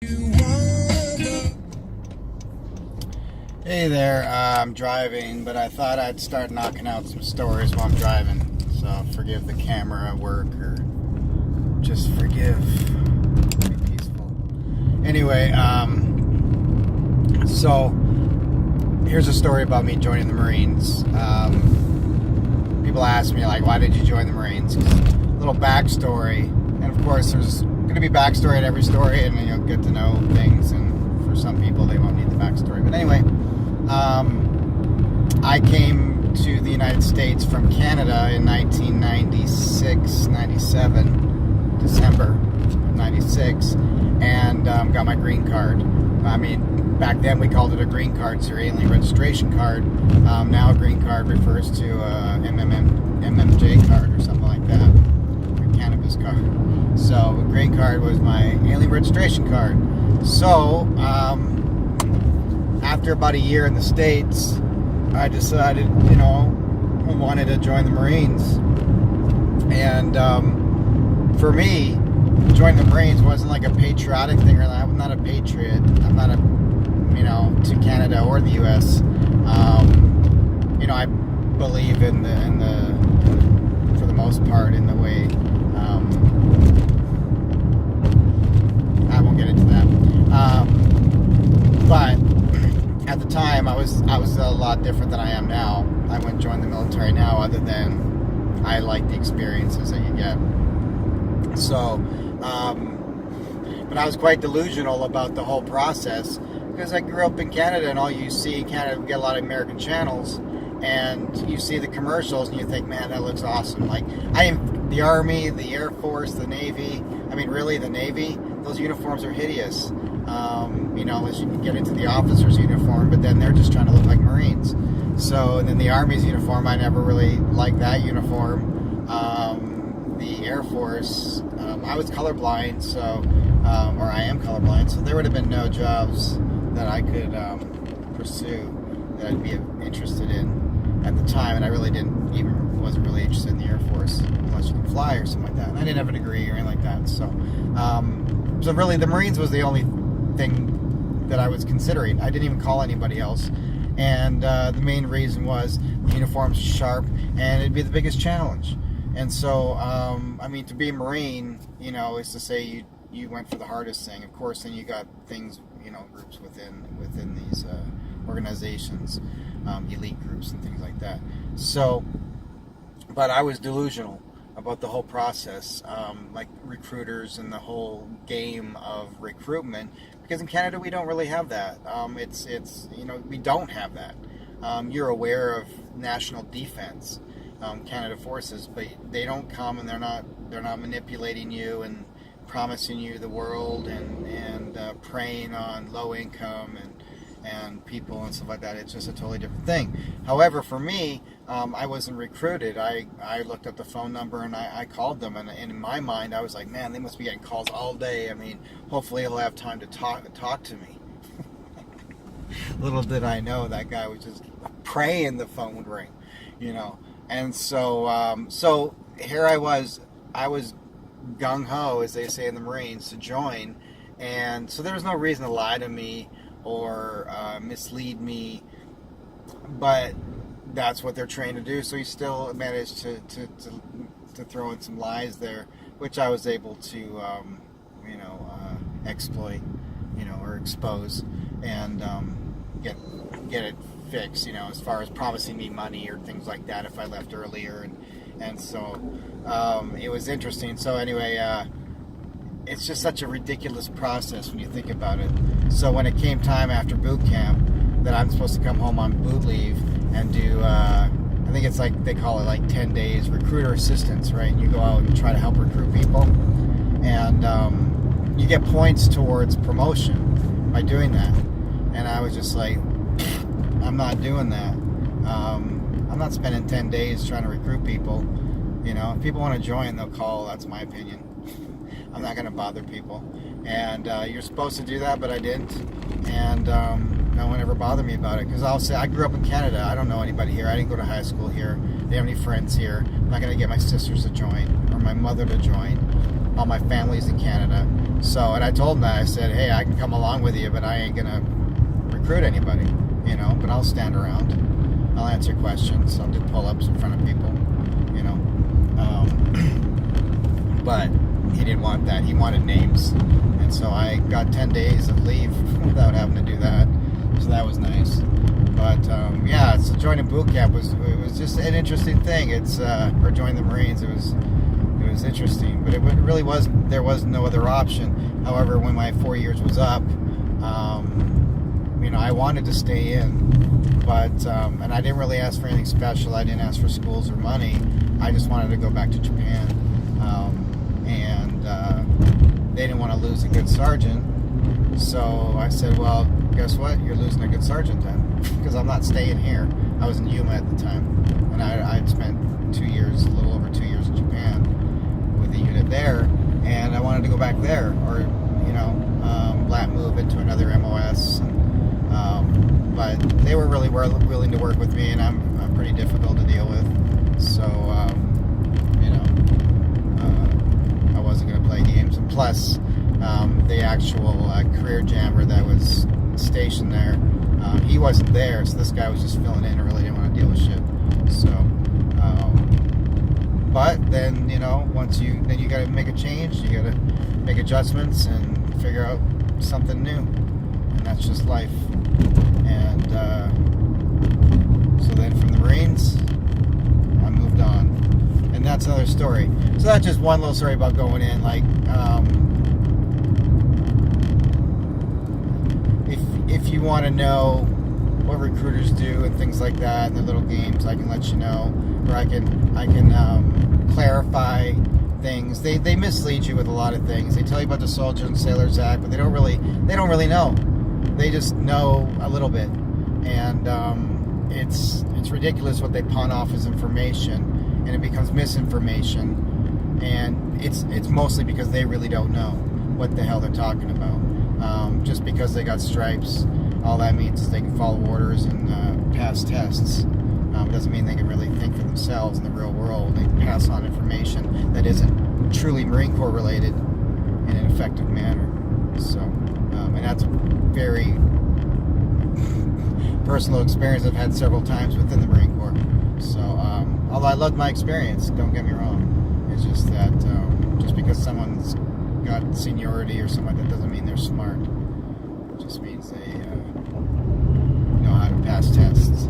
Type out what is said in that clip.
Hey there, I'm driving, but I thought I'd start knocking out some stories while I'm driving. So forgive the camera work, or just forgive. Be peaceful. Anyway, so here's a story about me joining the Marines. People ask me, like, why did you join the Marines? A little backstory, and of course there's going to be backstory at every story, and you'll get to know things, and for some people they won't need the backstory. But anyway, I came to the United States from Canada in 1996, 97, December of 96, and got my green card. I mean, back then we called it a green card, so your alien registration card. Now a green card refers to MMJ card or something like that, or cannabis card. So a green card was my alien registration card. So, after about a year in the States, I decided, I wanted to join the Marines. And for me, joining the Marines wasn't like a patriotic thing. I'm not a patriot. I'm not to Canada or the U.S. I believe in the for the most part, in the way. I won't get into that. But at the time, I was a lot different than I am now. I wouldn't join the military now, other than I like the experiences that you get. So, but I was quite delusional about the whole process, because I grew up in Canada, and all you see in Canada, we get a lot of American channels, and you see the commercials, and you think, man, that looks awesome. Like, the Army, the Air Force, the Navy. I mean, really, the Navy. Those uniforms are hideous. As you get into the officer's uniform, but then they're just trying to look like Marines. So, and then the Army's uniform, I never really liked that uniform. The Air Force, I was colorblind, so, or I am colorblind, so there would have been no jobs that I could pursue that I'd be interested in at the time, and I really wasn't really interested in the Air Force, unless you can fly or something like that. And I didn't have a degree or anything like that, so really the Marines was the only thing that I was considering. I didn't even call anybody else, and the main reason was the uniform's sharp, and it'd be the biggest challenge. And so, to be a Marine, is to say you went for the hardest thing. Of course, then you got things, groups within these organizations, elite groups and things like that. So, but I was delusional about the whole process, like recruiters and the whole game of recruitment, because in Canada we don't really have that. We don't have that. You're aware of national defense, Canada Forces, but they don't come, and they're not manipulating you and promising you the world and preying on low income and people and stuff like that. It's just a totally different thing. However, for me, I wasn't recruited. I looked up the phone number and I called them, and in my mind I was like, man, they must be getting calls all day. I mean, hopefully he'll have time to talk to me. Little did I know that guy was just praying the phone would ring, And so here I was gung-ho, as they say in the Marines, to join, and so there was no reason to lie to me or mislead me, but that's what they're trained to do. So he still managed to throw in some lies there, which I was able to exploit, or expose, and get it fixed, as far as promising me money or things like that if I left earlier, and so it was interesting. So anyway, it's just such a ridiculous process when you think about it. So when it came time after boot camp that I'm supposed to come home on boot leave and do, I think it's like, they call it like 10 days recruiter assistance, right? And you go out and you try to help recruit people, and you get points towards promotion by doing that. And I was just like, I'm not doing that. I'm not spending 10 days trying to recruit people. If people want to join, they'll call. That's my opinion. I'm not going to bother people. And you're supposed to do that, but I didn't. And no one ever bothered me about it, because I'll say, I grew up in Canada. I don't know anybody here. I didn't go to high school here. I didn't have any friends here. I'm not going to get my sisters to join or my mother to join. All my family's in Canada. So, and I told them that. I said, hey, I can come along with you, but I ain't gonna recruit anybody, you know. But I'll stand around. I'll answer questions. I'll do pull-ups in front of people, you know. But he didn't want that. He wanted names, and so I got 10 days of leave without having to do that. So that was nice. But yeah, so joining boot camp was just an interesting thing. It's or joining the Marines. It was interesting, but it really was. There was no other option. However, when my 4 years was up, you know, I wanted to stay in, but and I didn't really ask for anything special. I didn't ask for schools or money. I just wanted to go back to Japan, and they didn't want to lose a good sergeant. So I said, well, guess what? You're losing a good sergeant then, because I'm not staying here. I was in Yuma at the time, and I'd spent 2 years, a little over 2 years in Japan with the unit there, and I wanted to go back there, or you know, move into another MOS. But they were really willing to work with me, and I'm pretty difficult to deal with. So you know, I wasn't going to play games, and plus. The actual career jammer that was stationed there, he wasn't there, so this guy was just filling in and really didn't want to deal with shit. So, but then, you know, then you got to make a change, you got to make adjustments and figure out something new, and that's just life. And so then from the Marines, I moved on, and that's another story. So that's just one little story about going in, like, if you want to know what recruiters do and things like that, and the little games, I can let you know, or I can clarify things. They mislead you with a lot of things. They tell you about the Soldier and Sailors Act, but they don't really know. They just know a little bit, and it's ridiculous what they pawn off as information, and it becomes misinformation, and it's mostly because they really don't know what the hell they're talking about. Just because they got stripes, all that means is they can follow orders and pass tests. Doesn't mean they can really think for themselves in the real world. They can pass on information that isn't truly Marine Corps related in an effective manner. So, and that's a very personal experience I've had several times within the Marine Corps. So, although I loved my experience, don't get me wrong. It's just that just because someone's got seniority or something like that doesn't mean they're smart. It just means they know how to pass tests.